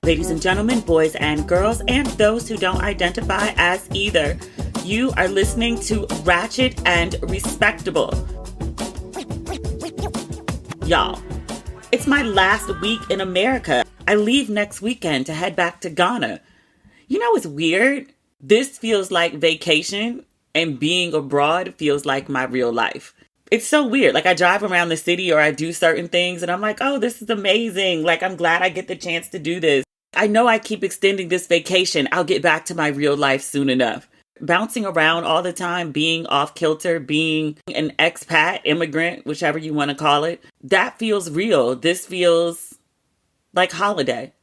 Ladies and gentlemen, boys and girls, and those who don't identify as either, you are listening to Ratchet and Respectable. Y'all, it's my last week in America. I leave next weekend to head back to Ghana. You know what's weird? This feels like vacation, and being abroad feels like my real life. It's so weird. Like, I drive around the city or I do certain things and I'm like, oh, this is amazing. Like, I'm glad I get the chance to do this. I know I keep extending this vacation. I'll get back to my real life soon enough. Bouncing around all the time, being off kilter, being an expat, immigrant, whichever you want to call it, that feels real. This feels like holiday.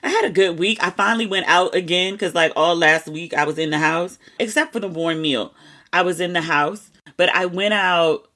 I had a good week. I finally went out again because like all last week I was in the house, except for the warm meal. I was in the house, but I went out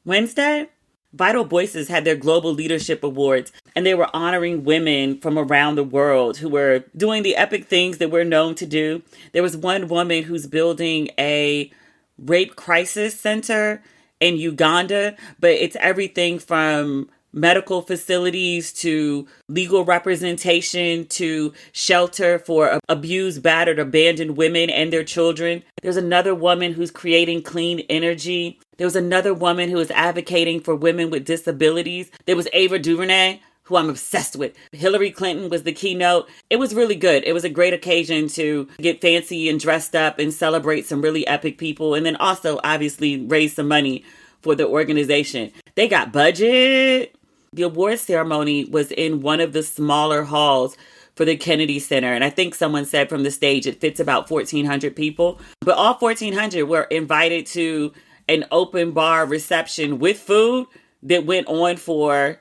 Wednesday. Vital Voices had their Global Leadership Awards, and they were honoring women from around the world who were doing the epic things that we're known to do. There was one woman who's building a rape crisis center in Uganda, but it's everything from medical facilities to legal representation to shelter for abused, battered, abandoned women and their children. There's another woman who's creating clean energy. There was another woman who is advocating for women with disabilities. There was Ava DuVernay, who I'm obsessed with. Hillary Clinton was the keynote. It was really good. It was a great occasion to get fancy and dressed up and celebrate some really epic people. And then also, obviously, raise some money for the organization. They got budget. The awards ceremony was in one of the smaller halls for the Kennedy Center. And I think someone said from the stage it fits about 1,400 people. But all 1,400 were invited to an open bar reception with food that went on for,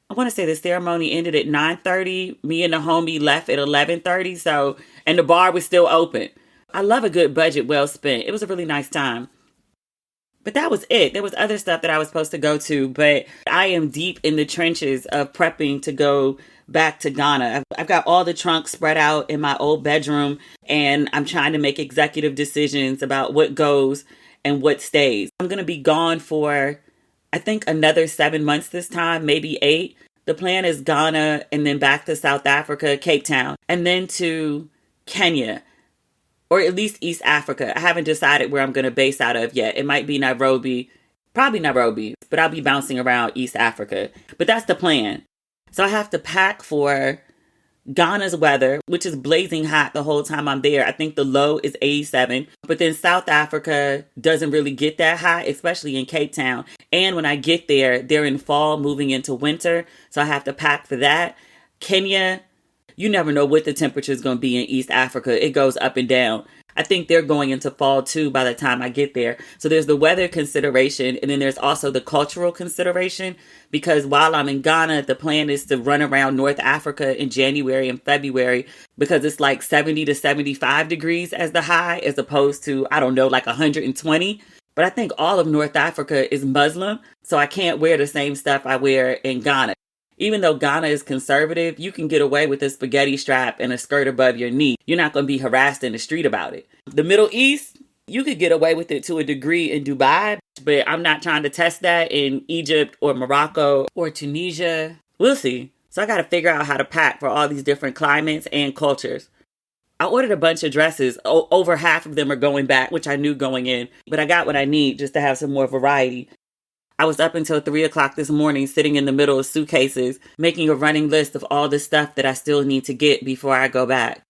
I want to say the ceremony ended at 9:30. Me and the homie left at 11:30. So, and the bar was still open. I love a good budget well spent. It was a really nice time. But that was it. There was other stuff that I was supposed to go to, but I am deep in the trenches of prepping to go back to Ghana. I've got all the trunks spread out in my old bedroom, and I'm trying to make executive decisions about what goes and what stays. I'm going to be gone for, I think, another 7 months this time, maybe 8. The plan is Ghana and then back to South Africa, Cape Town, and then to Kenya. Or at least East Africa. I haven't decided where I'm going to base out of yet. It might be Nairobi, probably Nairobi, but I'll be bouncing around East Africa. But that's the plan. So I have to pack for Ghana's weather, which is blazing hot the whole time I'm there. I think the low is 87. But then South Africa doesn't really get that hot, especially in Cape Town. And when I get there, they're in fall, moving into winter. So I have to pack for that. Kenya, you never know what the temperature is going to be in East Africa. It goes up and down. I think they're going into fall too by the time I get there. So there's the weather consideration. And then there's also the cultural consideration. Because while I'm in Ghana, the plan is to run around North Africa in January and February. Because it's like 70 to 75 degrees as the high. As opposed to, I don't know, like 120. But I think all of North Africa is Muslim. So I can't wear the same stuff I wear in Ghana. Even though Ghana is conservative, you can get away with a spaghetti strap and a skirt above your knee. You're not going to be harassed in the street about it. The Middle East, you could get away with it to a degree in Dubai, but I'm not trying to test that in Egypt or Morocco or Tunisia. We'll see. So I got to figure out how to pack for all these different climates and cultures. I ordered a bunch of dresses. Over half of them are going back, which I knew going in, but I got what I need just to have some more variety. I was up until 3 o'clock this morning sitting in the middle of suitcases, making a running list of all the stuff that I still need to get before I go back.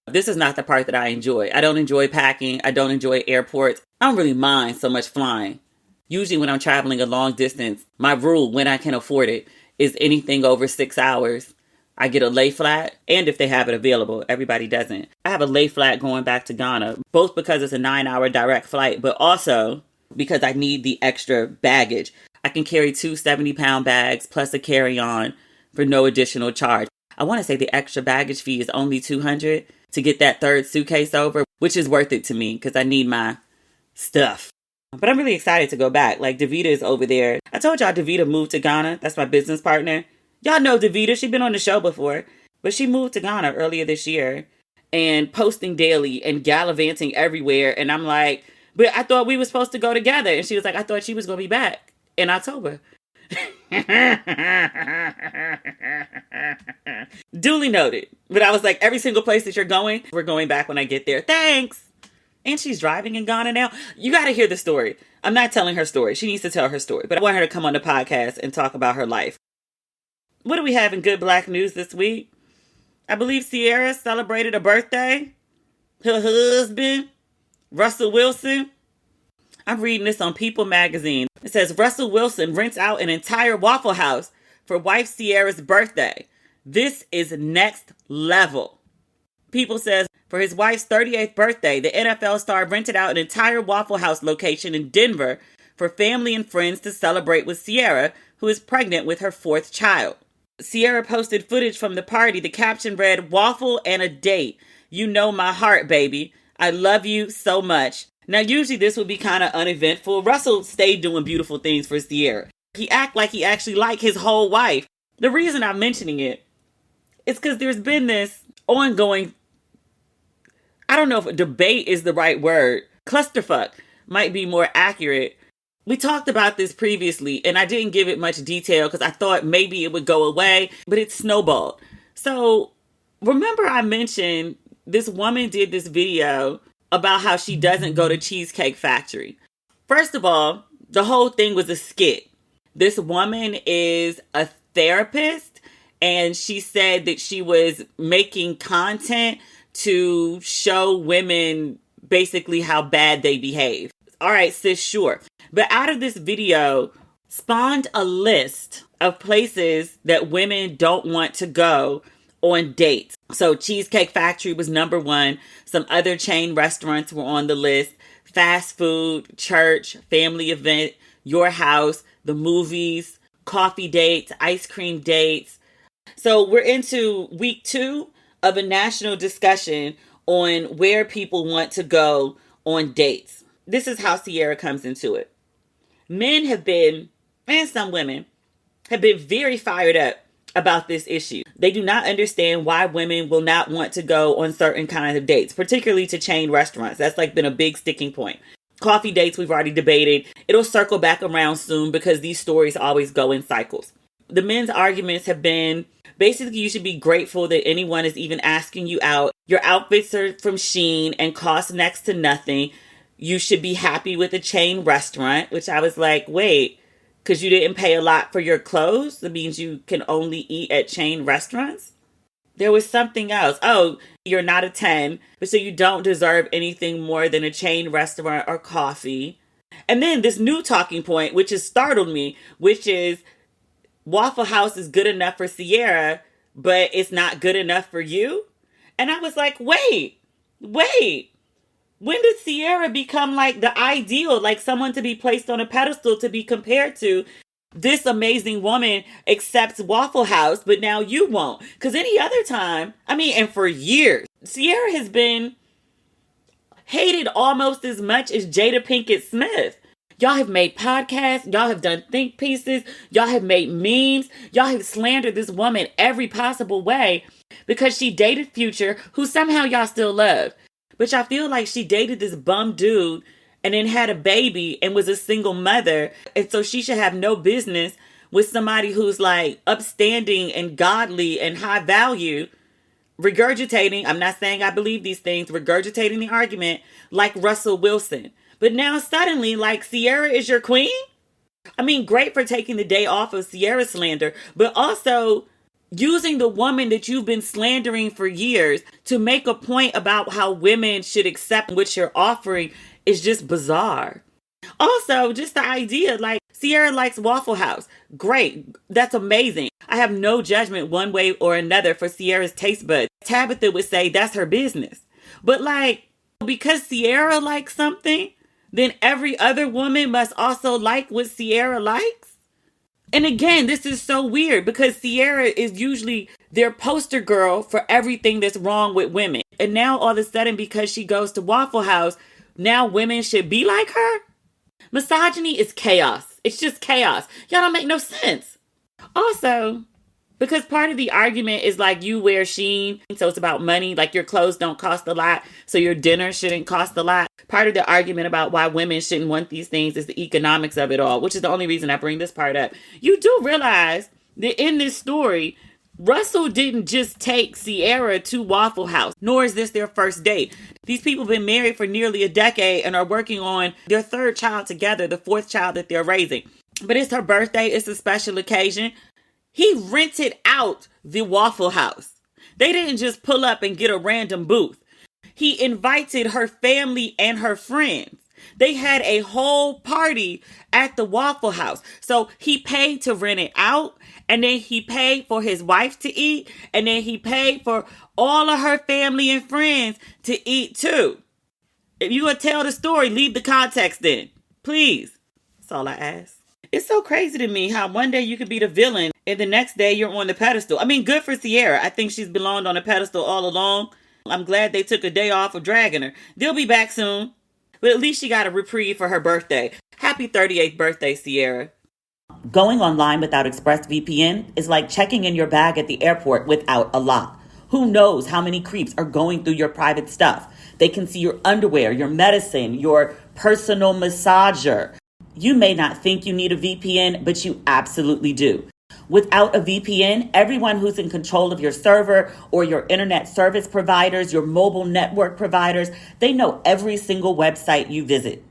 This is not the part that I enjoy. I don't enjoy packing. I don't enjoy airports. I don't really mind so much flying. Usually when I'm traveling a long distance, my rule when I can afford it is anything over 6 hours. I get a lay flat, and if they have it available, everybody doesn't. I have a lay flat going back to Ghana, both because it's a 9-hour direct flight, but also because I need the extra baggage. I can carry 2 70-pound bags plus a carry-on for no additional charge. I want to say the extra baggage fee is only $200 to get that third suitcase over, which is worth it to me because I need my stuff. But I'm really excited to go back. Like, Davita is over there. I told y'all Davita moved to Ghana. That's my business partner. Y'all know Davita. She's been on the show before. But she moved to Ghana earlier this year and posting daily and gallivanting everywhere. And I'm like, but I thought we were supposed to go together. And she was like, I thought she was going to be back in October. Duly noted. But I was like, every single place that you're going, we're going back when I get there. Thanks. And she's driving in Ghana now. You got to hear the story. I'm not telling her story. She needs to tell her story. But I want her to come on the podcast and talk about her life. What do we have in good Black news this week? I believe Ciara celebrated a birthday. Her husband, Russell Wilson. I'm reading this on People magazine. It says Russell Wilson rents out an entire Waffle House for wife Ciara's birthday. This is next level. People says for his wife's 38th birthday, the NFL star rented out an entire Waffle House location in Denver for family and friends to celebrate with Ciara, who is pregnant with her 4th child. Ciara posted footage from the party. The caption read, "Waffle and a date. You know my heart, baby. I love you so much." Now, usually this would be kind of uneventful. Russell stayed doing beautiful things for Ciara. He act like he actually liked his whole wife. The reason I'm mentioning it is because there's been this ongoing, I don't know if debate is the right word. Clusterfuck might be more accurate. We talked about this previously, and I didn't give it much detail because I thought maybe it would go away, but it snowballed. So remember I mentioned this woman did this video about how she doesn't go to Cheesecake Factory. First of all, the whole thing was a skit. This woman is a therapist, and she said that she was making content to show women basically how bad they behave. All right, sis, sure. But out of this video spawned a list of places that women don't want to go on dates. So Cheesecake Factory was number 1. Some other chain restaurants were on the list. Fast food, church, family event, your house, the movies, coffee dates, ice cream dates. So we're into week 2 of a national discussion on where people want to go on dates. This is how Ciara comes into it. Men have been, and some women, have been very fired up about this issue. They do not understand why women will not want to go on certain kinds of dates, particularly to chain restaurants. That's like been a big sticking point. Coffee dates, we've already debated. It'll circle back around soon because these stories always go in cycles. The men's arguments have been, basically, you should be grateful that anyone is even asking you out. Your outfits are from Shein and cost next to nothing. You should be happy with a chain restaurant, which I was like, wait, because you didn't pay a lot for your clothes? That means you can only eat at chain restaurants? There was something else. Oh, you're not a 10, but so you don't deserve anything more than a chain restaurant or coffee. And then this new talking point, which has startled me, which is Waffle House is good enough for Ciara, but it's not good enough for you? And I was like, wait. When did Ciara become like the ideal, like someone to be placed on a pedestal to be compared to? This amazing woman accepts Waffle House, but now you won't. Because any other time, and for years, Ciara has been hated almost as much as Jada Pinkett Smith. Y'all have made podcasts. Y'all have done think pieces. Y'all have made memes. Y'all have slandered this woman every possible way because she dated Future, who somehow y'all still love. But y'all feel like she dated this bum dude and then had a baby and was a single mother. And so she should have no business with somebody who's like upstanding and godly and high value, regurgitating, I'm not saying I believe these things, regurgitating the argument like Russell Wilson. But now suddenly, like, Ciara is your queen? Great for taking the day off of Ciara slander, but also using the woman that you've been slandering for years to make a point about how women should accept what you're offering is just bizarre. Also, just the idea, like, Ciara likes Waffle House. Great. That's amazing. I have no judgment one way or another for Ciara's taste buds. Tabitha would say that's her business. But like, because Ciara likes something, then every other woman must also like what Ciara likes? And again, this is so weird because Ciara is usually their poster girl for everything that's wrong with women. And now all of a sudden, because she goes to Waffle House, now women should be like her? Misogyny is chaos. It's just chaos. Y'all don't make no sense. Also, because part of the argument is like you wear Shein, so it's about money, like your clothes don't cost a lot, so your dinner shouldn't cost a lot. Part of the argument about why women shouldn't want these things is the economics of it all, which is the only reason I bring this part up. You do realize that in this story, Russell didn't just take Ciara to Waffle House, nor is this their first date. These people have been married for nearly a decade and are working on their third child together, the fourth child that they're raising. But it's her birthday, it's a special occasion. He rented out the Waffle House. They didn't just pull up and get a random booth. He invited her family and her friends. They had a whole party at the Waffle House. So he paid to rent it out, and then he paid for his wife to eat, and then he paid for all of her family and friends to eat too. If you would tell the story, leave the context in. Please. That's all I ask. It's so crazy to me how one day you could be the villain and the next day you're on the pedestal. I mean, good for Ciara. I think she's belonged on a pedestal all along. I'm glad they took a day off of dragging her. They'll be back soon. But at least she got a reprieve for her birthday. Happy 38th birthday, Ciara. Going online without ExpressVPN is like checking in your bag at the airport without a lock. Who knows how many creeps are going through your private stuff? They can see your underwear, your medicine, your personal massager. You may not think you need a VPN, but you absolutely do. Without a VPN, everyone who's in control of your server or your internet service providers, your mobile network providers, they know every single website you visit.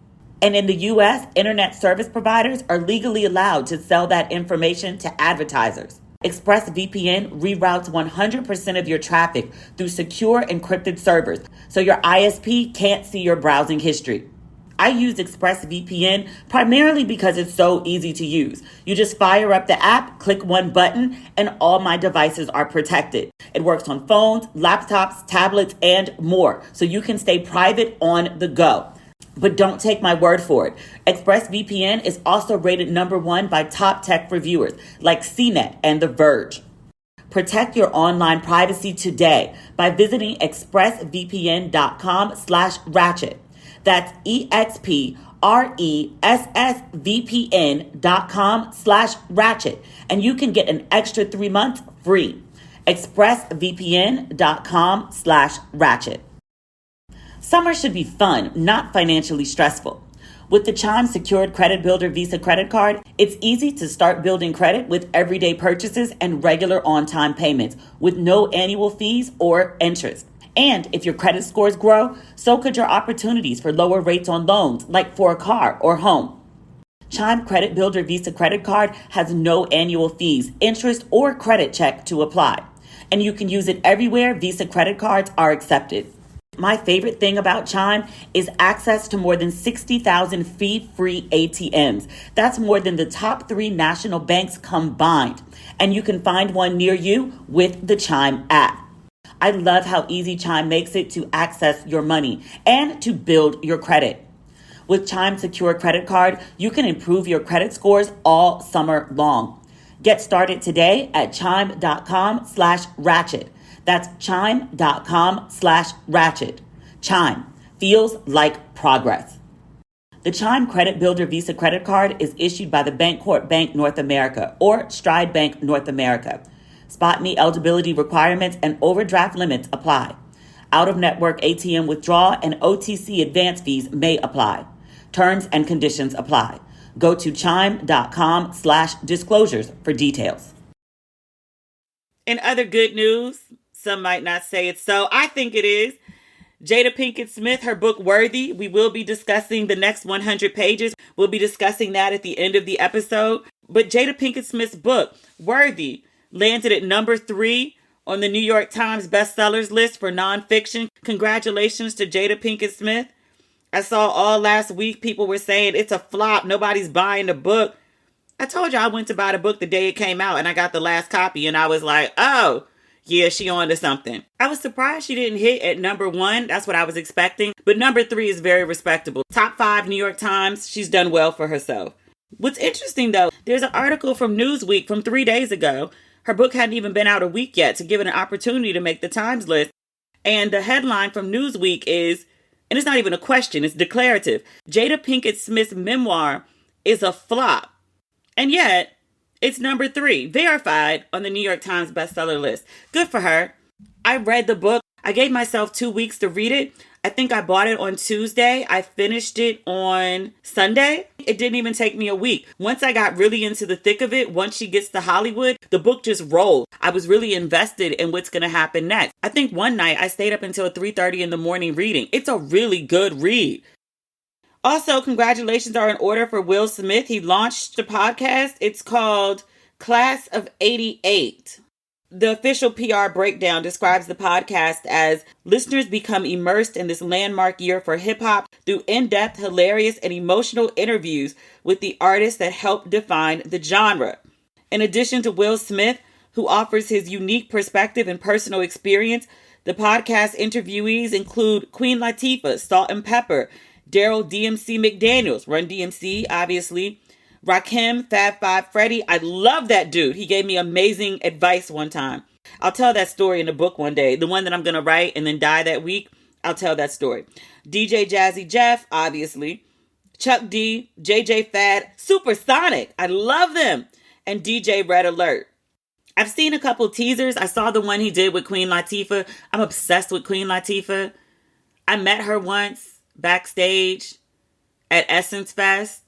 And in the US, internet service providers are legally allowed to sell that information to advertisers. ExpressVPN reroutes 100% of your traffic through secure encrypted servers, so your ISP can't see your browsing history. I use ExpressVPN primarily because it's so easy to use. You just fire up the app, click one button, and all my devices are protected. It works on phones, laptops, tablets, and more, so you can stay private on the go. But don't take my word for it. ExpressVPN is also rated #1 by top tech reviewers like CNET and The Verge. Protect your online privacy today by visiting expressvpn.com/ratchet. That's expressvpn.com/ratchet. And you can get an extra 3 months free. expressvpn.com/ratchet. Summer should be fun, not financially stressful. With the Chime Secured Credit Builder Visa credit card, it's easy to start building credit with everyday purchases and regular on-time payments with no annual fees or interest. And if your credit scores grow, so could your opportunities for lower rates on loans, like for a car or home. Chime Credit Builder Visa credit card has no annual fees, interest, or credit check to apply. And you can use it everywhere Visa credit cards are accepted. My favorite thing about Chime is access to more than 60,000 fee-free ATMs. That's more than the top 3 national banks combined. And you can find one near you with the Chime app. I love how easy Chime makes it to access your money and to build your credit. With Chime Secure Credit Card, you can improve your credit scores all summer long. Get started today at chime.com/ratchet. That's chime.com/ratchet. Chime feels like progress. The Chime Credit Builder Visa credit card is issued by the Bancorp Bank North America or Stride Bank North America. Spot me eligibility requirements and overdraft limits apply. Out-of-network ATM withdrawal and OTC advance fees may apply. Terms and conditions apply. Go to chime.com/disclosures for details. In other good news, some might not say it's so. I think it is. Jada Pinkett Smith, her book Worthy, we will be discussing the next 100 pages. We'll be discussing that at the end of the episode. But Jada Pinkett Smith's book, Worthy, landed at #3 on the New York Times bestsellers list for nonfiction. Congratulations to Jada Pinkett Smith. I saw all last week people were saying it's a flop. Nobody's buying the book. I told you I went to buy the book the day it came out and I got the last copy and I was like, oh, yeah, she on to something. I was surprised she didn't hit at #1. That's what I was expecting. But #3 is very respectable. Top 5 New York Times. She's done well for herself. What's interesting, though, there's an article from Newsweek from 3 days ago. Her book hadn't even been out a week yet to give it an opportunity to make the Times list. And the headline from Newsweek is, and it's not even a question, it's declarative. Jada Pinkett Smith's memoir is a flop. And yet, it's #3, verified on the New York Times bestseller list. Good for her. I read the book. I gave myself 2 weeks to read it. I think I bought it on Tuesday. I finished it on Sunday. It didn't even take me a week. Once I got really into the thick of it, once she gets to Hollywood, the book just rolled. I was really invested in what's going to happen next. I think one night I stayed up until 3:30 in the morning reading. It's a really good read. Also, congratulations are in order for Will Smith. He launched a podcast. It's called Class of '88. The official PR breakdown describes the podcast as listeners become immersed in this landmark year for hip-hop through in-depth, hilarious, and emotional interviews with the artists that helped define the genre. In addition to Will Smith, who offers his unique perspective and personal experience, the podcast interviewees include Queen Latifah, Salt and Pepper, Daryl DMC McDaniels, Run DMC, obviously, Rakim, Fab Five Freddy. I love that dude. He gave me amazing advice one time. I'll tell that story in the book one day. The one that I'm going to write and then die that week, I'll tell that story. DJ Jazzy Jeff, obviously. Chuck D, JJ Fad, Supersonic. I love them. And DJ Red Alert. I've seen a couple teasers. I saw the one he did with Queen Latifah. I'm obsessed with Queen Latifah. I met her once backstage at Essence Fest.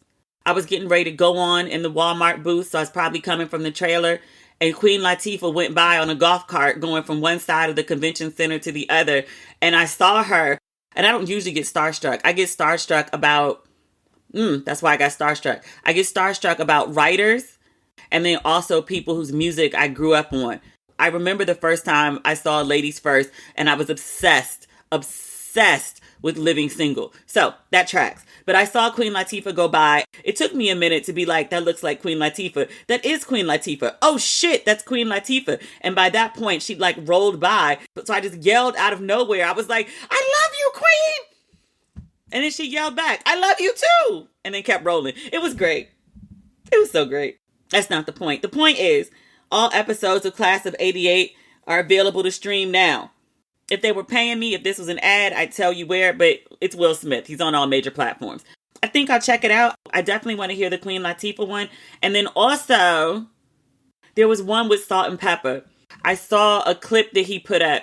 I was getting ready to go on in the Walmart booth, so I was probably coming from the trailer. And Queen Latifah went by on a golf cart going from one side of the convention center to the other. And I saw her, and I don't usually get starstruck. I get starstruck about, that's why I got starstruck. I get starstruck about writers and then also people whose music I grew up on. I remember the first time I saw Ladies First, and I was obsessed with Living Single. So that tracks. But I saw Queen Latifah go by. It took me a minute to be like, that looks like Queen Latifah. That is Queen Latifah. Oh shit, that's Queen Latifah. And by that point, she like rolled by. So I just yelled out of nowhere. I was like, I love you, Queen. And then she yelled back, I love you too. And then kept rolling. It was great. It was so great. That's not the point. The point is, all episodes of Class of '88 are available to stream now. If they were paying me, if this was an ad, I'd tell you where, but it's Will Smith. He's on all major platforms. I think I'll check it out. I definitely want to hear the Queen Latifah one. And then also, there was one with Salt and Pepper. I saw a clip that he put up.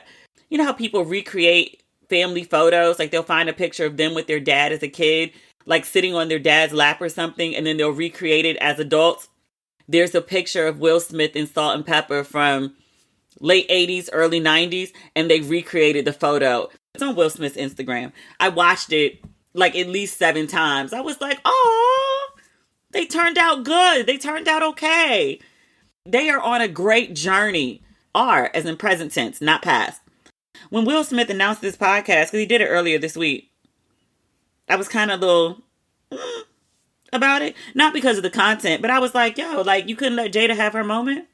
You know how people recreate family photos? Like they'll find a picture of them with their dad as a kid, like sitting on their dad's lap or something, and then they'll recreate it as adults. There's a picture of Will Smith and Salt and Pepper from late 80s, early 90s, and they recreated the photo. It's on Will Smith's Instagram. I watched it like at least 7 times. I was like, oh, they turned out good. They turned out okay. They are on a great journey. Are, as in present tense, not past. When Will Smith announced this podcast, because he did it earlier this week, I was kind of a little about it. Not because of the content, but I was like, yo, like you couldn't let Jada have her moment?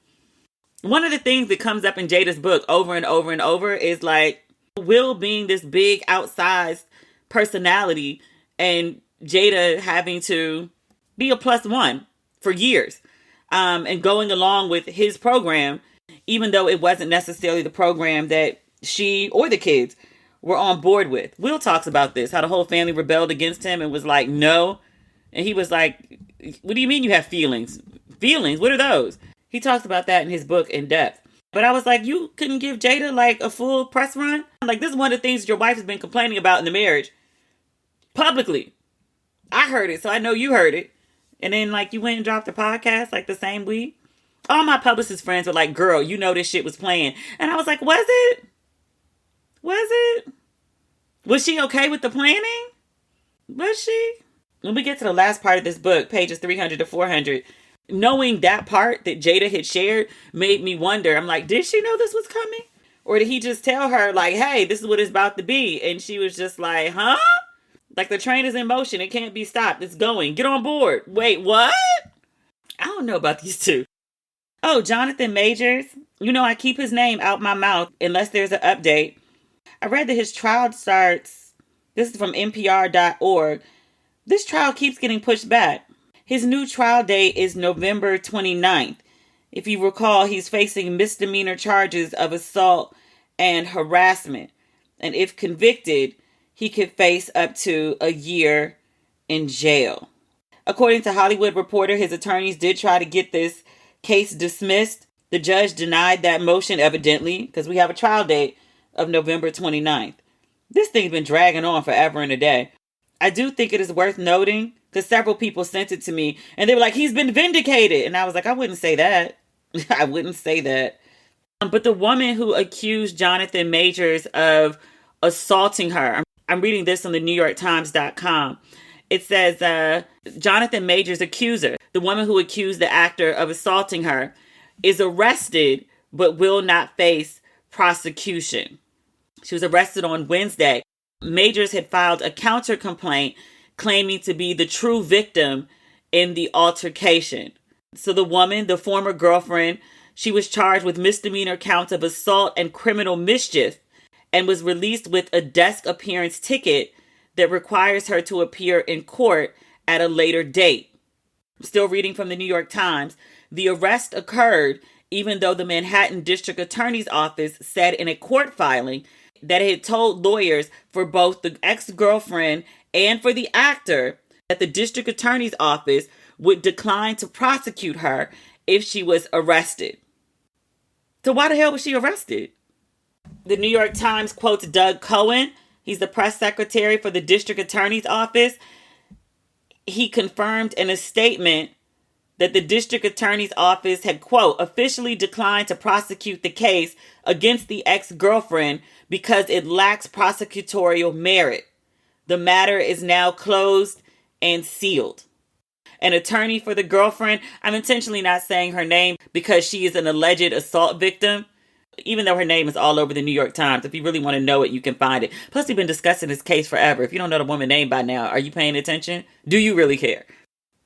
One of the things that comes up in Jada's book over and over and over is like Will being this big outsized personality and Jada having to be a +1 for years and going along with his program, even though it wasn't necessarily the program that she or the kids were on board with. Will talks about this, how the whole family rebelled against him and was like, no. And he was like, what do you mean you have feelings? Feelings? What are those? He talks about that in his book in depth. But I was like, you couldn't give Jada like a full press run? Like, this is one of the things that your wife has been complaining about in the marriage. Publicly. I heard it, so I know you heard it. And then like you went and dropped the podcast like the same week. All my publicist friends were like, girl, you know this shit was playing. And I was like, was it? Was it? Was she okay with the planning? Was she? When we get to the last part of this book, pages 300 to 400, knowing that part that Jada had shared made me wonder. I'm like, did she know this was coming? Or did he just tell her like, hey, this is what it's about to be? And she was just like, huh? Like the train is in motion. It can't be stopped. It's going. Get on board. Wait, what? I don't know about these two. Oh, Jonathan Majors. You know, I keep his name out my mouth unless there's an update. I read that his trial starts. This is from NPR.org. This trial keeps getting pushed back. His new trial date is November 29th. If you recall, he's facing misdemeanor charges of assault and harassment. And if convicted, he could face up to a year in jail. According to Hollywood Reporter, his attorneys did try to get this case dismissed. The judge denied that motion, evidently, because we have a trial date of November 29th. This thing's been dragging on forever and a day. I do think it is worth noting because several people sent it to me and they were like, he's been vindicated. And I was like, I wouldn't say that. I wouldn't say that. But the woman who accused Jonathan Majors of assaulting her, I'm reading this on the NewYorkTimes.com. It says, Jonathan Majors' accuser, the woman who accused the actor of assaulting her, is arrested but will not face prosecution. She was arrested on Wednesday. Majors had filed a counter complaint claiming to be the true victim in the altercation. So the woman, the former girlfriend, she was charged with misdemeanor counts of assault and criminal mischief and was released with a desk appearance ticket that requires her to appear in court at a later date. Still reading from the New York Times, the arrest occurred even though the Manhattan District Attorney's Office said in a court filing that it had told lawyers for both the ex-girlfriend and for the actor that the District Attorney's Office would decline to prosecute her if she was arrested. So why the hell was she arrested? The New York Times quotes Doug Cohen. He's the press secretary for the District Attorney's Office. He confirmed in a statement that the District Attorney's Office had, quote, officially declined to prosecute the case against the ex-girlfriend because it lacks prosecutorial merit. The matter is now closed and sealed. An attorney for the girlfriend, I'm intentionally not saying her name because she is an alleged assault victim, even though her name is all over the New York Times. If you really want to know it, you can find it. Plus, we've been discussing this case forever. If you don't know the woman's name by now, are you paying attention? Do you really care?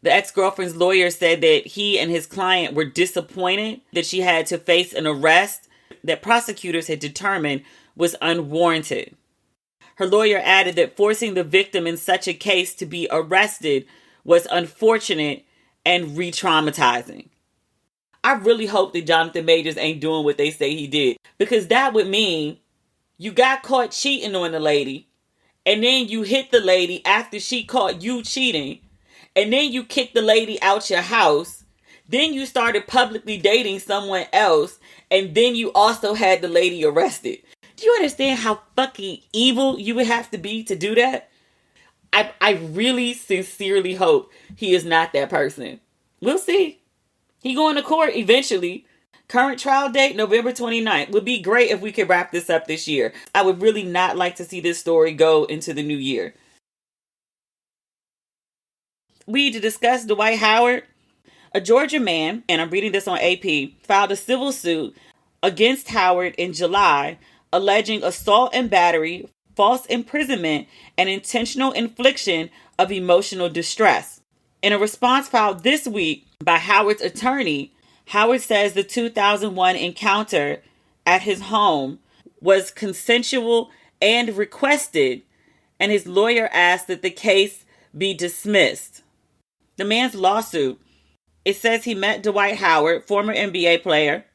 The ex-girlfriend's lawyer said that he and his client were disappointed that she had to face an arrest that prosecutors had determined was unwarranted. Her lawyer added that forcing the victim in such a case to be arrested was unfortunate and re-traumatizing. I really hope that Jonathan Majors ain't doing what they say he did, because that would mean you got caught cheating on the lady, and then you hit the lady after she caught you cheating, and then you kicked the lady out your house, then you started publicly dating someone else, and then you also had the lady arrested. Do you understand how fucking evil you would have to be to do that? I really sincerely hope he is not that person. We'll see. He going to court eventually. Current trial date, November 29th. Would be great if we could wrap this up this year. I would really not like to see this story go into the new year. We need to discuss Dwight Howard. A Georgia man, and I'm reading this on AP, filed a civil suit against Howard in July, alleging assault and battery, false imprisonment, and intentional infliction of emotional distress. In a response filed this week by Howard's attorney, Howard says the 2001 encounter at his home was consensual and requested, and his lawyer asked that the case be dismissed. The man's lawsuit, it says he met Dwight Howard, former NBA player,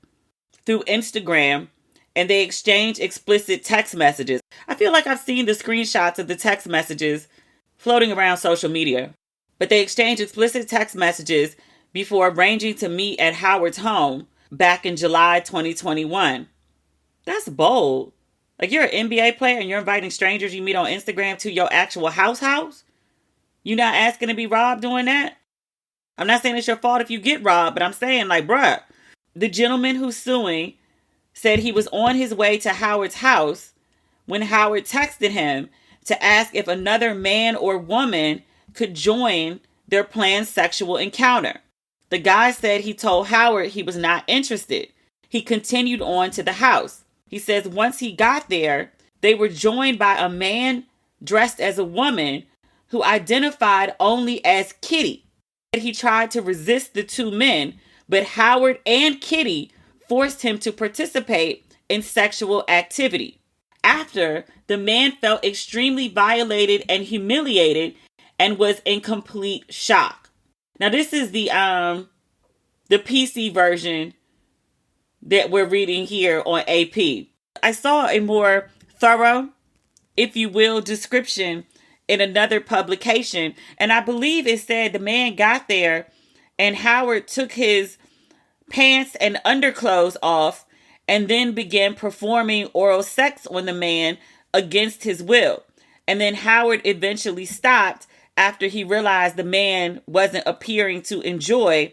through Instagram, and they exchanged explicit text messages. I feel like I've seen the screenshots of the text messages floating around social media. But they exchanged explicit text messages before arranging to meet at Howard's home back in July 2021. That's bold. Like, you're an NBA player and you're inviting strangers you meet on Instagram to your actual house? You not asking to be robbed doing that? I'm not saying it's your fault if you get robbed, but I'm saying, like, bruh, the gentleman who's suing said he was on his way to Howard's house when Howard texted him to ask if another man or woman could join their planned sexual encounter. The guy said he told Howard he was not interested. He continued on to the house. He says once he got there, they were joined by a man dressed as a woman who identified only as Kitty. He tried to resist the two men, but Howard and Kitty forced him to participate in sexual activity. After, the man felt extremely violated and humiliated and was in complete shock. Now, this is the PC version that we're reading here on AP. I saw a more thorough, if you will, description in another publication, and I believe it said the man got there and Howard took his pants and underclothes off and then began performing oral sex on the man against his will. And then Howard eventually stopped after he realized the man wasn't appearing to enjoy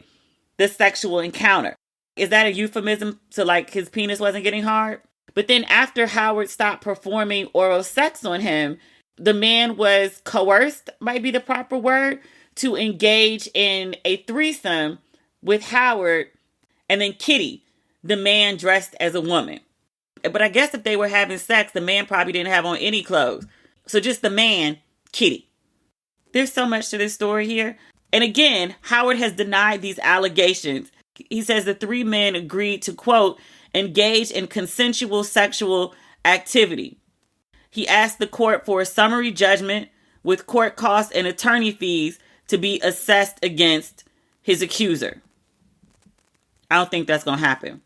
the sexual encounter. Is that a euphemism to like his penis wasn't getting hard? But then after Howard stopped performing oral sex on him, the man was coerced, might be the proper word, to engage in a threesome with Howard and then Kitty, the man dressed as a woman. But I guess if they were having sex, the man probably didn't have on any clothes. So just the man, Kitty. There's so much to this story here. And again, Howard has denied these allegations. He says the three men agreed to, quote, engage in consensual sexual activity. He asked the court for a summary judgment with court costs and attorney fees to be assessed against his accuser. I don't think that's going to happen.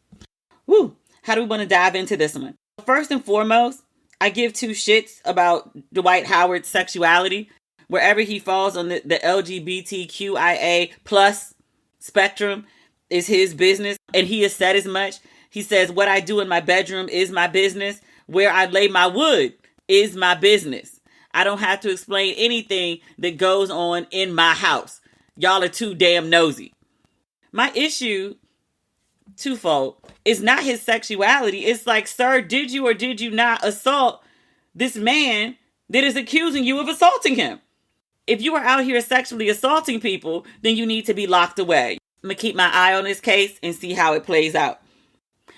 Woo! How do we want to dive into this one? First and foremost, I give two shits about Dwight Howard's sexuality. Wherever he falls on the LGBTQIA plus spectrum is his business. And he has said as much. He says, what I do in my bedroom is my business. Where I lay my wood is my business. I don't have to explain anything that goes on in my house. Y'all are too damn nosy. My issue, twofold, is not his sexuality. It's like, sir, did you or did you not assault this man that is accusing you of assaulting him? If you are out here sexually assaulting people, then you need to be locked away. I'm going to keep my eye on this case and see how it plays out.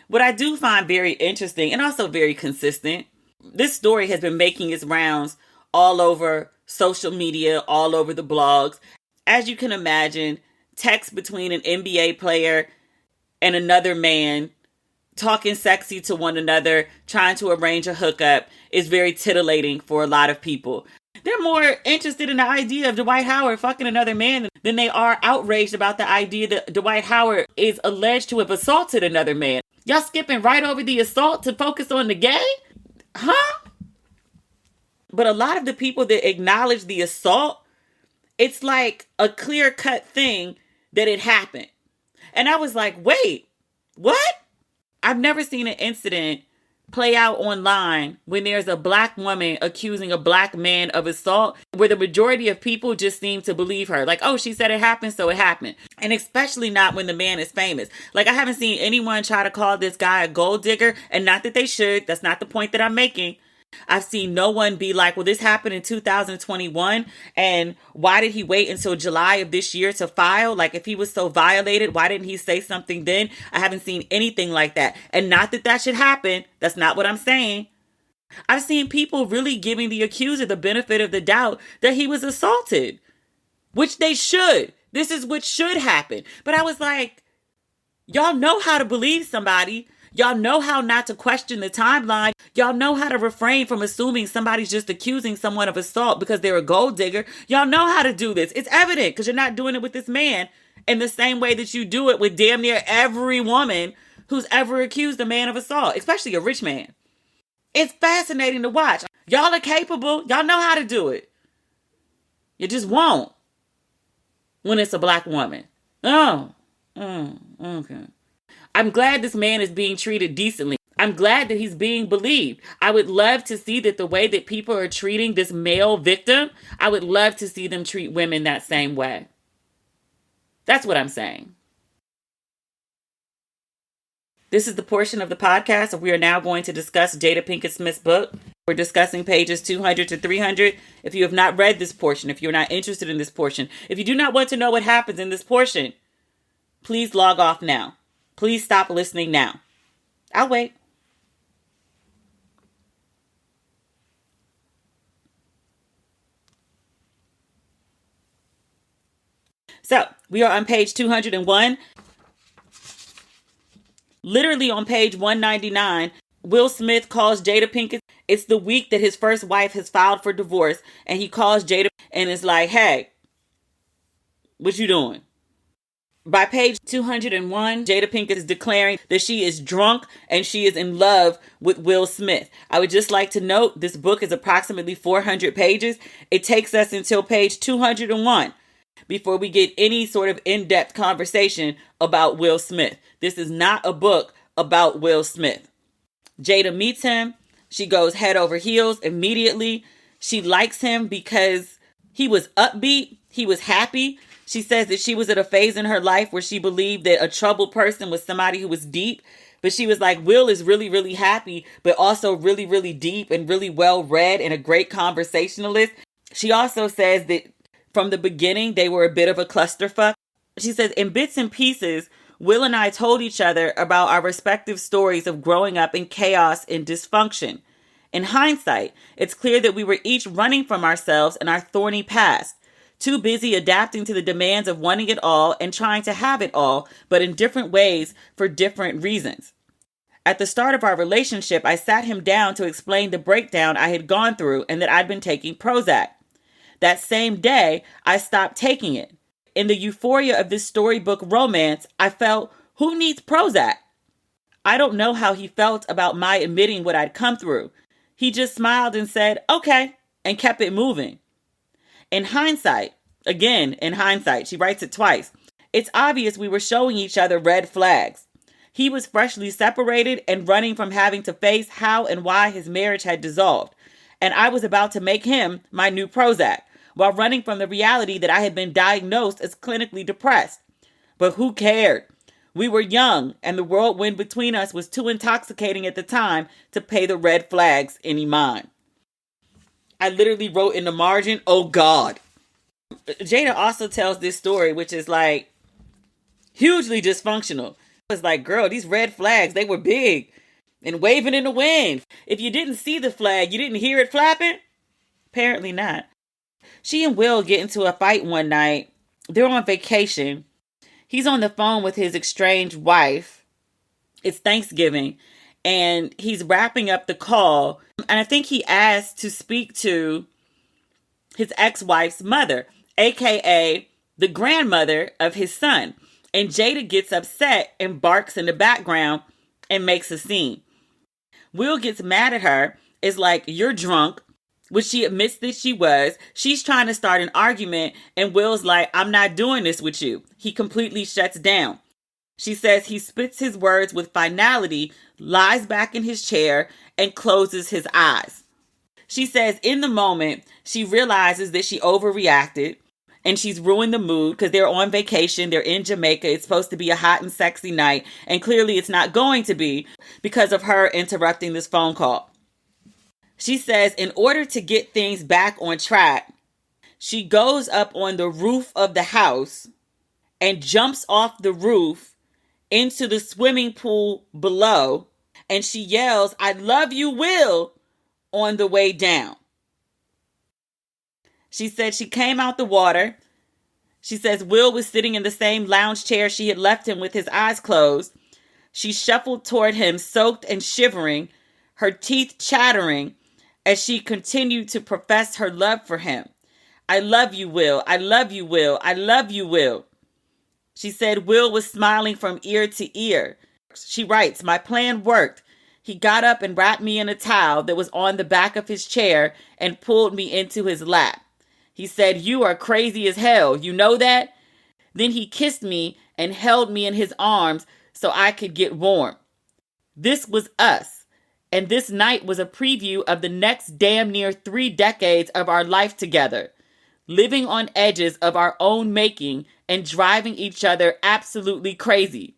What I do find very interesting and also very consistent, this story has been making its rounds all over social media, all over the blogs. As you can imagine, text between an NBA player and another man talking sexy to one another, trying to arrange a hookup is very titillating for a lot of people. They're more interested in the idea of Dwight Howard fucking another man than they are outraged about the idea that Dwight Howard is alleged to have assaulted another man. Y'all skipping right over the assault to focus on the gay? Huh? But a lot of the people that acknowledge the assault, it's like a clear-cut thing that it happened. And I was like, wait, what? I've never seen an incident play out online when there's a black woman accusing a black man of assault where the majority of people just seem to believe her. Like, oh, she said it happened, so it happened. And especially not when the man is famous. Like, I haven't seen anyone try to call this guy a gold digger, and not that they should. That's not the point that I'm making. I've seen no one be like, well, this happened in 2021, and why did he wait until July of this year to file? Like, if he was so violated, why didn't he say something then? I haven't seen anything like that. And not that that should happen. That's not what I'm saying. I've seen people really giving the accuser the benefit of the doubt that he was assaulted, which they should. This is what should happen. But I was like, y'all know how to believe somebody. Y'all know how not to question the timeline. Y'all know how to refrain from assuming somebody's just accusing someone of assault because they're a gold digger. Y'all know how to do this. It's evident because you're not doing it with this man in the same way that you do it with damn near every woman who's ever accused a man of assault, especially a rich man. It's fascinating to watch. Y'all are capable. Y'all know how to do it. You just won't when it's a black woman. Okay. I'm glad this man is being treated decently. I'm glad that he's being believed. I would love to see that the way that people are treating this male victim, I would love to see them treat women that same way. That's what I'm saying. This is the portion of the podcast where we are now going to discuss Jada Pinkett Smith's book. We're discussing pages 200 to 300. If you have not read this portion, if you're not interested in this portion, if you do not want to know what happens in this portion, please log off now. Please stop listening now. I'll wait. So, we are on page 201. Literally on page 199, Will Smith calls Jada Pinkett. It's the week that his first wife has filed for divorce, and he calls Jada and is like, hey, what you doing? By page 201, Jada Pinkett is declaring that she is drunk and she is in love with Will Smith. I would just like to note this book is approximately 400 pages. It takes us until page 201 before we get any sort of in-depth conversation about Will Smith. This is not a book about Will Smith. Jada meets him. She goes head over heels immediately. She likes him because he was upbeat. He was happy. She says that she was at a phase in her life where she believed that a troubled person was somebody who was deep. But she was like, Will is really, really happy, but also really, really deep and really well read and a great conversationalist. She also says that from the beginning, they were a bit of a clusterfuck. She says, in bits and pieces, Will and I told each other about our respective stories of growing up in chaos and dysfunction. In hindsight, it's clear that we were each running from ourselves and our thorny past, too busy adapting to the demands of wanting it all and trying to have it all, but in different ways for different reasons. At the start of our relationship, I sat him down to explain the breakdown I had gone through and that I'd been taking Prozac. That same day, I stopped taking it. In the euphoria of this storybook romance, I felt, who needs Prozac? I don't know how he felt about my admitting what I'd come through. He just smiled and said, okay, and kept it moving. In hindsight, she writes it twice, it's obvious we were showing each other red flags. He was freshly separated and running from having to face how and why his marriage had dissolved. And I was about to make him my new Prozac, while running from the reality that I had been diagnosed as clinically depressed. But who cared? We were young, and the whirlwind between us was too intoxicating at the time to pay the red flags any mind. I literally wrote in the margin, oh God. Jada also tells this story, which is like hugely dysfunctional. It's like, girl, these red flags, they were big and waving in the wind. If you didn't see the flag, you didn't hear it flapping? Apparently not. She and Will get into a fight one night. They're on vacation. He's on the phone with his estranged wife. It's Thanksgiving. And he's wrapping up the call. And I think he asked to speak to his ex-wife's mother, aka the grandmother of his son. And Jada gets upset and barks in the background and makes a scene. Will gets mad at her, is like, you're drunk, which she admits that she was. She's trying to start an argument, and Will's like, I'm not doing this with you. He completely shuts down. She says he spits his words with finality, lies back in his chair, and closes his eyes. She says in the moment, she realizes that she overreacted and she's ruined the mood because they're on vacation. They're in Jamaica. It's supposed to be a hot and sexy night. And clearly it's not going to be because of her interrupting this phone call. She says in order to get things back on track, she goes up on the roof of the house and jumps off the roof into the swimming pool below. And she yells, I love you, Will, on the way down. She said she came out the water. She says Will was sitting in the same lounge chair she had left him with his eyes closed. She shuffled toward him, soaked and shivering, her teeth chattering as she continued to profess her love for him. I love you, Will. I love you, Will. I love you, Will. She said Will was smiling from ear to ear. She writes, my plan worked. He got up and wrapped me in a towel that was on the back of his chair and pulled me into his lap. He said, you are crazy as hell. You know that? Then he kissed me and held me in his arms so I could get warm. This was us. And this night was a preview of the next damn near 3 decades of our life together, living on edges of our own making and driving each other absolutely crazy,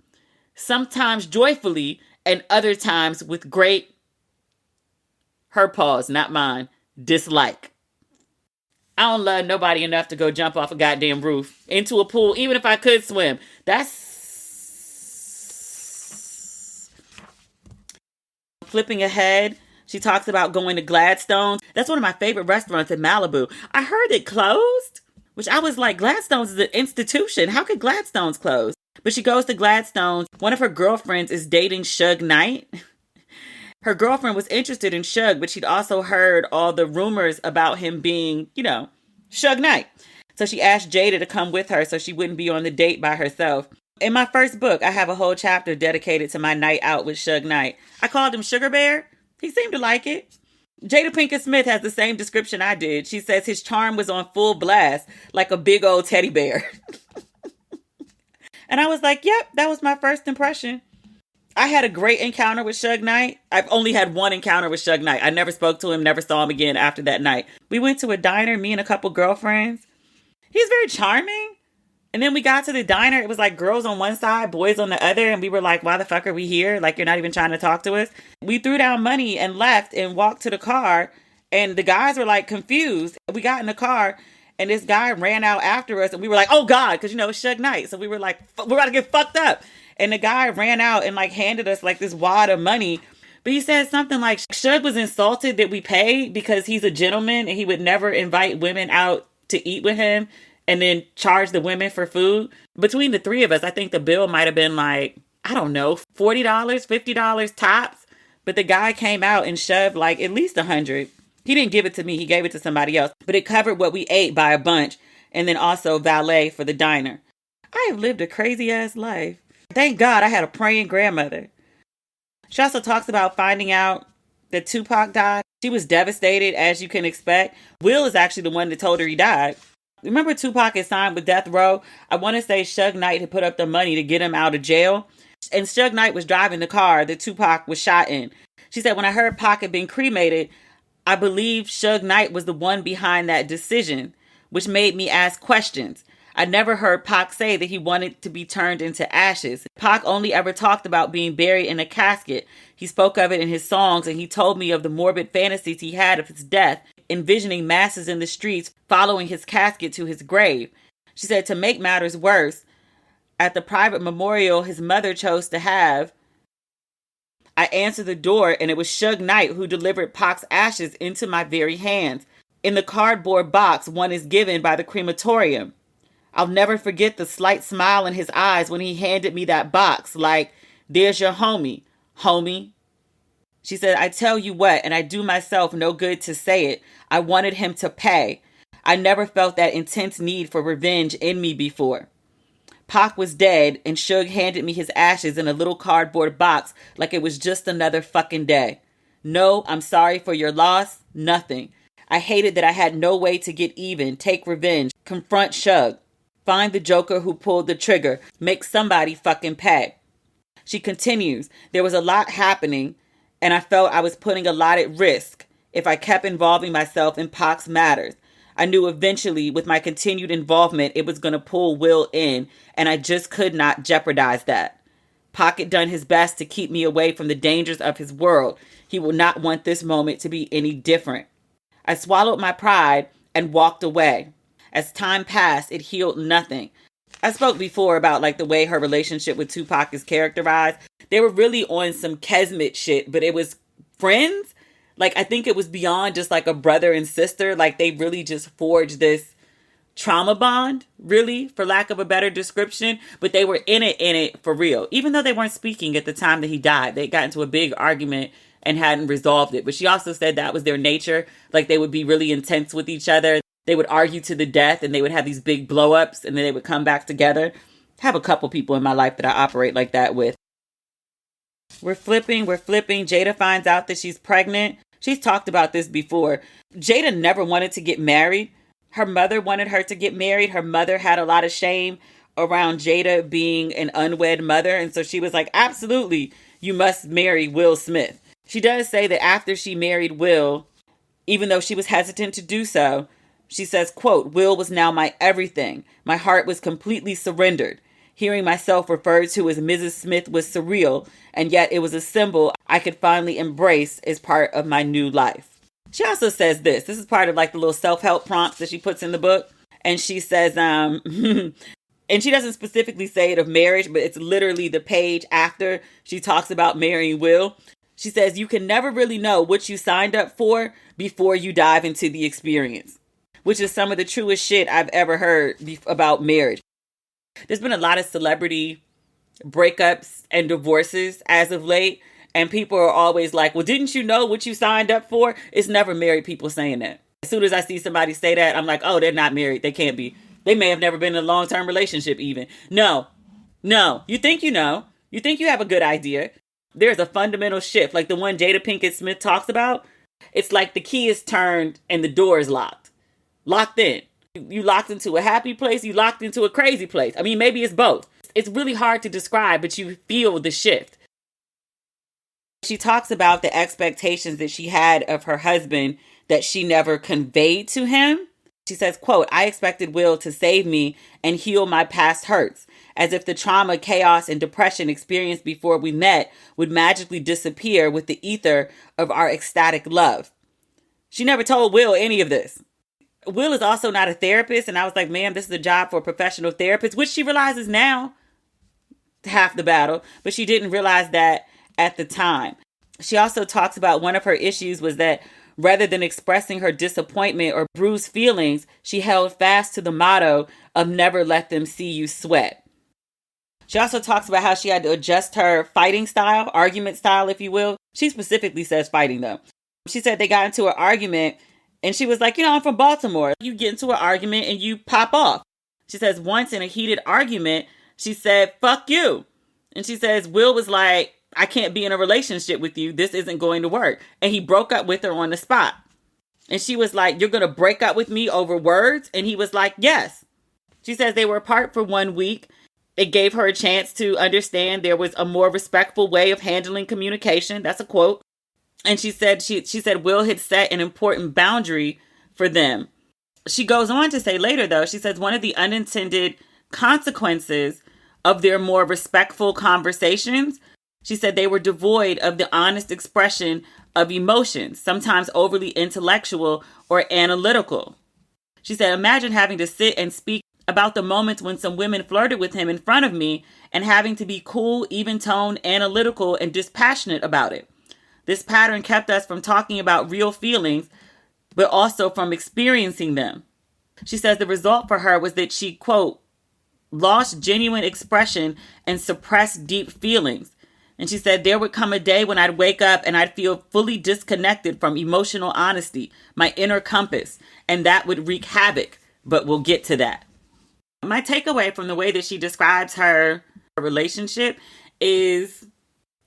sometimes joyfully and other times with great, her pause, not mine, dislike. I don't love nobody enough to go jump off a goddamn roof into a pool, even if I could swim. That's flipping ahead. She talks about going to Gladstone's. That's one of my favorite restaurants in Malibu. I heard it closed, which I was like, Gladstone's is an institution. How could Gladstone's close? But she goes to Gladstone's. One of her girlfriends is dating Suge Knight. Her girlfriend was interested in Suge, but she'd also heard all the rumors about him being, Suge Knight. So she asked Jada to come with her so she wouldn't be on the date by herself. In my first book, I have a whole chapter dedicated to my night out with Suge Knight. I called him Sugar Bear. He seemed to like it. Jada Pinkett Smith has the same description I did. She says his charm was on full blast, like a big old teddy bear. And I was like, yep, that was my first impression. I had a great encounter with Suge Knight. I've only had one encounter with Suge Knight. I never spoke to him, never saw him again after that night. We went to a diner, me and a couple girlfriends. He's very charming. And then we got to the diner. It was like girls on one side, boys on the other. And we were like, why the fuck are we here? Like, you're not even trying to talk to us. We threw down money and left and walked to the car. And the guys were like confused. We got in the car and this guy ran out after us. And we were like, oh God, because, you know, it's Suge Knight. So we were like, we're about to get fucked up. And the guy ran out and like handed us like this wad of money. But he said something like Suge was insulted that we paid because he's a gentleman and he would never invite women out to eat with him and then charge the women for food. Between the three of us, I think the bill might have been like, I don't know, $40, $50 tops. But the guy came out and shoved like at least $100. He didn't give it to me. He gave it to somebody else. But it covered what we ate by a bunch. And then also valet for the diner. I have lived a crazy ass life. Thank God I had a praying grandmother. She also talks about finding out that Tupac died. She was devastated, as you can expect. Will is actually the one that told her he died. Remember Tupac had signed with Death Row? I want to say Suge Knight had put up the money to get him out of jail. And Suge Knight was driving the car that Tupac was shot in. She said, when I heard Pac had been cremated, I believed Suge Knight was the one behind that decision, which made me ask questions. I never heard Pac say that he wanted to be turned into ashes. Pac only ever talked about being buried in a casket. He spoke of it in his songs, and he told me of the morbid fantasies he had of his death, envisioning masses in the streets following his casket to his grave. She said, to make matters worse, at the private memorial his mother chose to have, I answered the door and it was Suge Knight who delivered Pac's ashes into my very hands. In the cardboard box one is given by the crematorium. I'll never forget the slight smile in his eyes when he handed me that box, like, there's your homie, homie. She said, I tell you what, and I do myself no good to say it, I wanted him to pay. I never felt that intense need for revenge in me before. Pac was dead, and Suge handed me his ashes in a little cardboard box like it was just another fucking day. No, I'm sorry for your loss, nothing. I hated that I had no way to get even, take revenge, confront Suge. Find the joker who pulled the trigger. Make somebody fucking pay. She continues, there was a lot happening, and I felt I was putting a lot at risk if I kept involving myself in Pac's matters. I knew eventually with my continued involvement it was going to pull Will in, and I just could not jeopardize that. Pac had done his best to keep me away from the dangers of his world. He will not want this moment to be any different. I swallowed my pride and walked away. As time passed, it healed nothing. I spoke before about like the way her relationship with Tupac is characterized. They were really on some Kesmet shit, but it was friends. Like, I think it was beyond just like a brother and sister. Like, they really just forged this trauma bond, really, for lack of a better description. But they were in it for real. Even though they weren't speaking at the time that he died. They got into a big argument and hadn't resolved it. But she also said that was their nature. Like, they would be really intense with each other. They would argue to the death and they would have these big blow-ups and then they would come back together. I have a couple people in my life that I operate like that with. We're flipping. Jada finds out that she's pregnant. She's talked about this before. Jada never wanted to get married. Her mother wanted her to get married. Her mother had a lot of shame around Jada being an unwed mother. And so she was like, absolutely, you must marry Will Smith. She does say that after she married Will, even though she was hesitant to do so, she says, quote, Will was now my everything. My heart was completely surrendered. Hearing myself referred to as Mrs. Smith was surreal, and yet it was a symbol I could finally embrace as part of my new life. She also says this. This is part of like the little self-help prompts that she puts in the book. And she says, and she doesn't specifically say it of marriage, but it's literally the page after she talks about marrying Will. She says, you can never really know what you signed up for before you dive into the experience, which is some of the truest shit I've ever heard about marriage. There's been a lot of celebrity breakups and divorces as of late. And people are always like, well, didn't you know what you signed up for? It's never married people saying that. As soon as I see somebody say that, I'm like, oh, they're not married. They can't be. They may have never been in a long-term relationship even. No. You think you know. You think you have a good idea. There's a fundamental shift, like the one Jada Pinkett Smith talks about. It's like the key is turned and the door is locked. Locked in. You locked into a happy place, you locked into a crazy place. I mean, maybe it's both. It's really hard to describe, but you feel the shift. She talks about the expectations that she had of her husband that she never conveyed to him. She says, quote, "I expected Will to save me and heal my past hurts, as if the trauma, chaos, and depression experienced before we met would magically disappear with the ether of our ecstatic love." She never told Will any of this. Will is also not a therapist, and I was like, man, this is a job for a professional therapist, which she realizes now, half the battle, but she didn't realize that at the time. She also talks about one of her issues was that rather than expressing her disappointment or bruised feelings, she held fast to the motto of never let them see you sweat. She also talks about how she had to adjust her fighting style, argument style, if you will. She specifically says fighting, though. She said they got into an argument and she was like, I'm from Baltimore. You get into an argument and you pop off. She says once in a heated argument, she said, "Fuck you." And she says, Will was like, "I can't be in a relationship with you. This isn't going to work." And he broke up with her on the spot. And she was like, "You're going to break up with me over words?" And he was like, "Yes." She says they were apart for 1 week. It gave her a chance to understand there was a more respectful way of handling communication. That's a quote. And she said Will had set an important boundary for them. She goes on to say later, though, she says one of the unintended consequences of their more respectful conversations, she said they were devoid of the honest expression of emotions, sometimes overly intellectual or analytical. She said, "Imagine having to sit and speak about the moments when some women flirted with him in front of me and having to be cool, even-toned, analytical, and dispassionate about it. This pattern kept us from talking about real feelings, but also from experiencing them." She says the result for her was that she, quote, "lost genuine expression and suppressed deep feelings." And she said there would come a day when I'd wake up and I'd feel fully disconnected from emotional honesty, my inner compass, and that would wreak havoc. But we'll get to that. My takeaway from the way that she describes her relationship is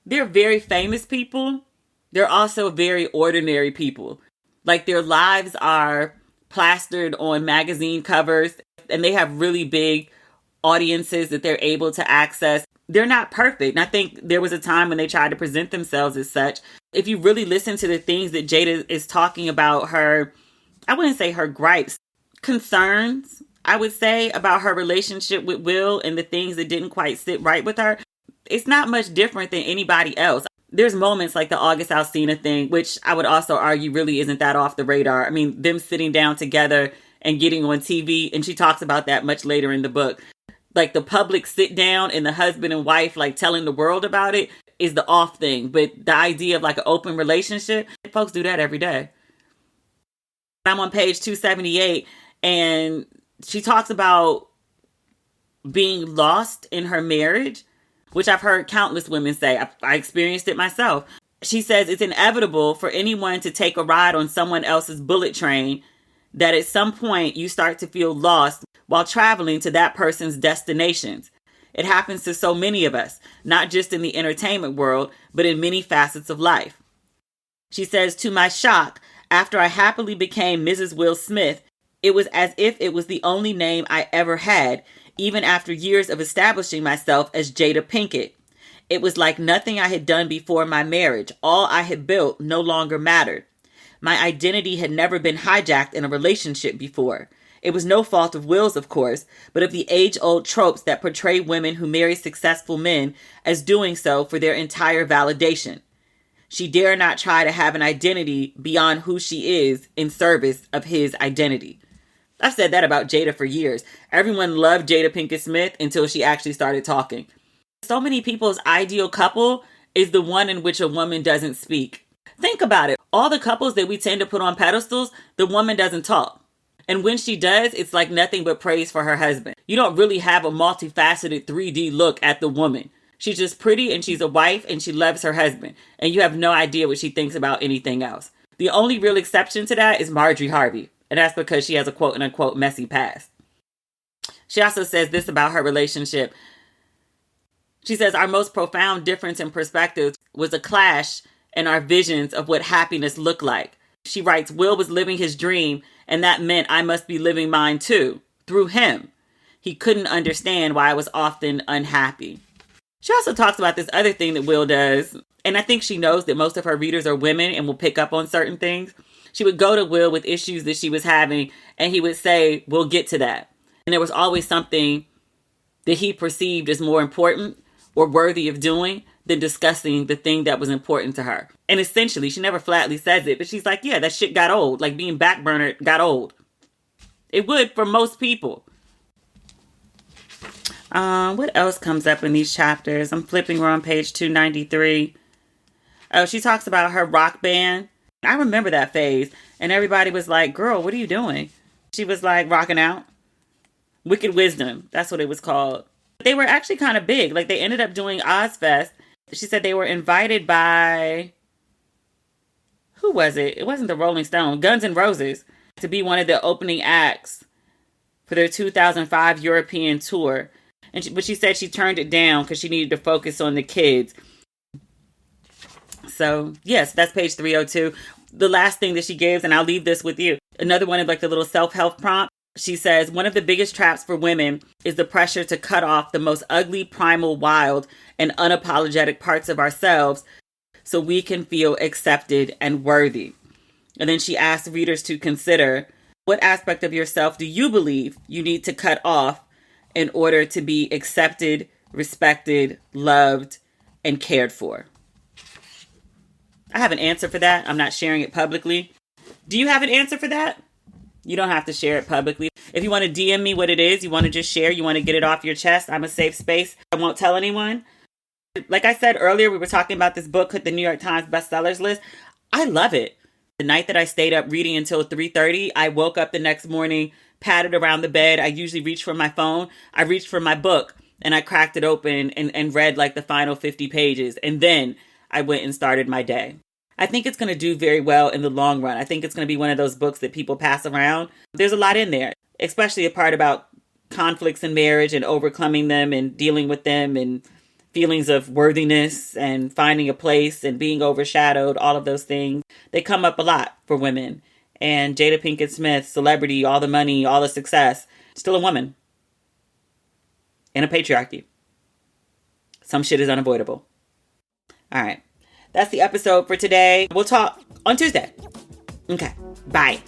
they're very famous people. They're also very ordinary people. Like their lives are plastered on magazine covers and they have really big audiences that they're able to access. They're not perfect. And I think there was a time when they tried to present themselves as such. If you really listen to the things that Jada is talking about, her, I wouldn't say her gripes, concerns, I would say, about her relationship with Will and the things that didn't quite sit right with her, it's not much different than anybody else. There's moments like the August Alsina thing, which I would also argue really isn't that off the radar. I mean, them sitting down together and getting on TV, and she talks about that much later in the book. Like the public sit down and the husband and wife like telling the world about it is the off thing. But the idea of like an open relationship, folks do that every day. I'm on page 278 and she talks about being lost in her marriage, which I've heard countless women say. I experienced it myself. She says it's inevitable for anyone to take a ride on someone else's bullet train, that at some point you start to feel lost while traveling to that person's destinations. It happens to so many of us, not just in the entertainment world, but in many facets of life. She says, to my shock, after I happily became Mrs. Will Smith, it was as if it was the only name I ever had, even after years of establishing myself as Jada Pinkett. It was like nothing I had done before my marriage. All I had built no longer mattered. My identity had never been hijacked in a relationship before. It was no fault of Will's, of course, but of the age-old tropes that portray women who marry successful men as doing so for their entire validation. She dare not try to have an identity beyond who she is in service of his identity. I've said that about Jada for years. Everyone loved Jada Pinkett Smith until she actually started talking. So many people's ideal couple is the one in which a woman doesn't speak. Think about it. All the couples that we tend to put on pedestals, the woman doesn't talk. And when she does, it's like nothing but praise for her husband. You don't really have a multifaceted 3D look at the woman. She's just pretty and she's a wife and she loves her husband. And you have no idea what she thinks about anything else. The only real exception to that is Marjorie Harvey. And that's because she has a quote unquote messy past. She also says this about her relationship. She says, our most profound difference in perspective was a clash in our visions of what happiness looked like. She writes, Will was living his dream, and that meant I must be living mine too, through him. He couldn't understand why I was often unhappy. She also talks about this other thing that Will does, and I think she knows that most of her readers are women and will pick up on certain things. She would go to Will with issues that she was having, and he would say, we'll get to that. And there was always something that he perceived as more important or worthy of doing than discussing the thing that was important to her. And essentially, she never flatly says it, but she's like, yeah, that shit got old. Like being backburnered got old. It would for most people. What else comes up in these chapters? I'm flipping, we're on page 293. Oh, she talks about her rock band. I remember that phase. And everybody was like, girl, what are you doing? She was like, rocking out. Wicked Wisdom. That's what it was called. They were actually kind of big. Like they ended up doing Ozfest. She said they were invited by, who was it? It wasn't the Rolling Stones, Guns N' Roses, to be one of the opening acts for their 2005 European tour. But she said she turned it down because she needed to focus on the kids. So, yes, that's page 302. The last thing that she gives, and I'll leave this with you, another one of like the little self-help prompt. She says, one of the biggest traps for women is the pressure to cut off the most ugly, primal, wild, and unapologetic parts of ourselves so we can feel accepted and worthy. And then she asks readers to consider, what aspect of yourself do you believe you need to cut off in order to be accepted, respected, loved, and cared for? I have an answer for that. I'm not sharing it publicly. Do you have an answer for that? You don't have to share it publicly. If you want to DM me what it is, you want to just share, you want to get it off your chest, I'm a safe space. I won't tell anyone. Like I said earlier, we were talking about this book, hit the New York Times bestsellers list. I love it. The night that I stayed up reading until 3:30, I woke up the next morning, patted around the bed. I usually reach for my phone. I reached for my book and I cracked it open and read like the final 50 pages. And then I went and started my day. I think it's going to do very well in the long run. I think it's going to be one of those books that people pass around. There's a lot in there, especially a part about conflicts in marriage and overcoming them and dealing with them and feelings of worthiness and finding a place and being overshadowed, all of those things. They come up a lot for women. And Jada Pinkett Smith, celebrity, all the money, all the success, still a woman in a patriarchy. Some shit is unavoidable. All right. That's the episode for today. We'll talk on Tuesday. Okay. Bye.